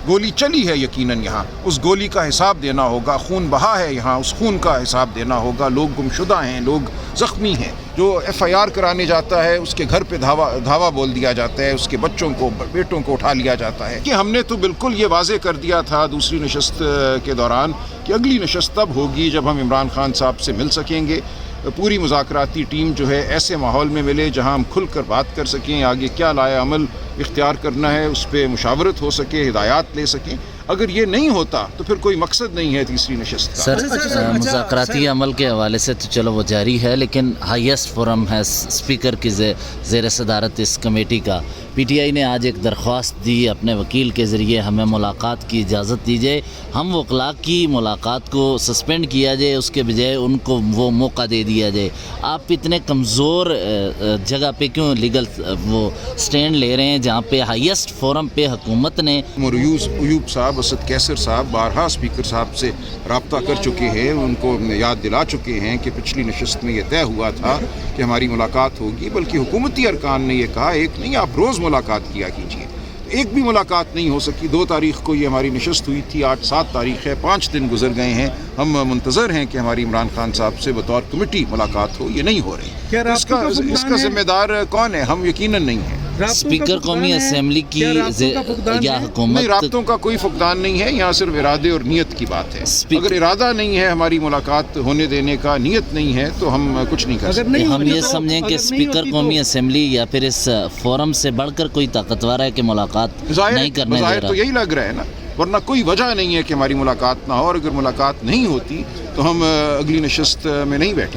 گولی چلی ہے یقیناً یہاں، اس گولی کا حساب دینا ہوگا، خون بہا ہے یہاں، اس خون کا حساب دینا ہوگا، لوگ گمشدہ ہیں، لوگ زخمی ہیں، جو FIR کرانے جاتا ہے اس کے گھر پہ دھاوا بول دیا جاتا ہے، اس کے بچوں کو، بیٹوں کو اٹھا لیا جاتا ہے کہ ہم نے تو بالکل یہ واضح کر دیا تھا دوسری نشست کے دوران کہ اگلی نشست تب ہوگی جب ہم عمران خان صاحب سے مل سکیں گے، پوری مذاکراتی ٹیم جو ہے ایسے ماحول میں ملے جہاں ہم کھل کر بات کر سکیں، آگے کیا لائے عمل اختیار کرنا ہے اس پہ مشاورت ہو سکے، ہدایات لے سکیں۔ اگر یہ نہیں ہوتا تو پھر کوئی مقصد نہیں ہے تیسری نشست کا۔ سر، مذاکراتی عمل کے حوالے سے تو چلو وہ جاری ہے، لیکن ہائیسٹ فورم ہے اسپیکر کی زیر صدارت اس کمیٹی کا۔ PTI نے آج ایک درخواست دی اپنے وکیل کے ذریعے، ہمیں ملاقات کی اجازت دیجیے، ہم وکلاء کی ملاقات کو سسپینڈ کیا جائے، اس کے بجائے ان کو وہ موقع دے دیا جائے۔ آپ اتنے کمزور جگہ پہ کیوں لیگل وہ سٹینڈ لے رہے ہیں جہاں پہ ہائیسٹ فورم پہ حکومت نے؟ ایوب صاحب، اسد کیسر صاحب بارہا اسپیکر صاحب سے رابطہ کر چکے ہیں، ان کو یاد دلا چکے ہیں کہ پچھلی نشست میں یہ طے ہوا تھا کہ ہماری ملاقات ہوگی، بلکہ حکومتی ارکان نے یہ کہا ایک نہیں آپ روز ملاقات کیا کیجیے۔ ایک بھی ملاقات نہیں ہو سکی۔ 2 تاریخ کو یہ ہماری نشست ہوئی تھی، 7 تاریخ ہے، 5 دن گزر گئے ہیں، ہم منتظر ہیں کہ ہماری عمران خان صاحب سے بطور کمیٹی ملاقات ہو، یہ نہیں ہو رہی۔ اس کا ذمہ دار کون ہے؟ ہم یقیناً نہیں ہیں۔ اسپیکر قومی اسمبلی کی یا حکومت؟ نہیں، رابطوں کا کوئی فقدان نہیں ہے، یہاں صرف ارادے اور نیت کی بات ہے۔ اگر ارادہ نہیں ہے ہماری ملاقات ہونے دینے کا، نیت نہیں ہے، تو ہم کچھ نہیں کر سکتے۔ ہم یہ سمجھیں کہ اسپیکر قومی اسمبلی یا پھر اس فورم سے بڑھ کر کوئی طاقتور ہے کہ ملاقات نہیں کرنے دے رہا؟ تو یہی لگ رہا ہے نا، ورنہ کوئی وجہ نہیں ہے کہ ہماری ملاقات نہ ہو، اور اگر ملاقات نہیں ہوتی تو ہم اگلی نشست میں نہیں بیٹھیں۔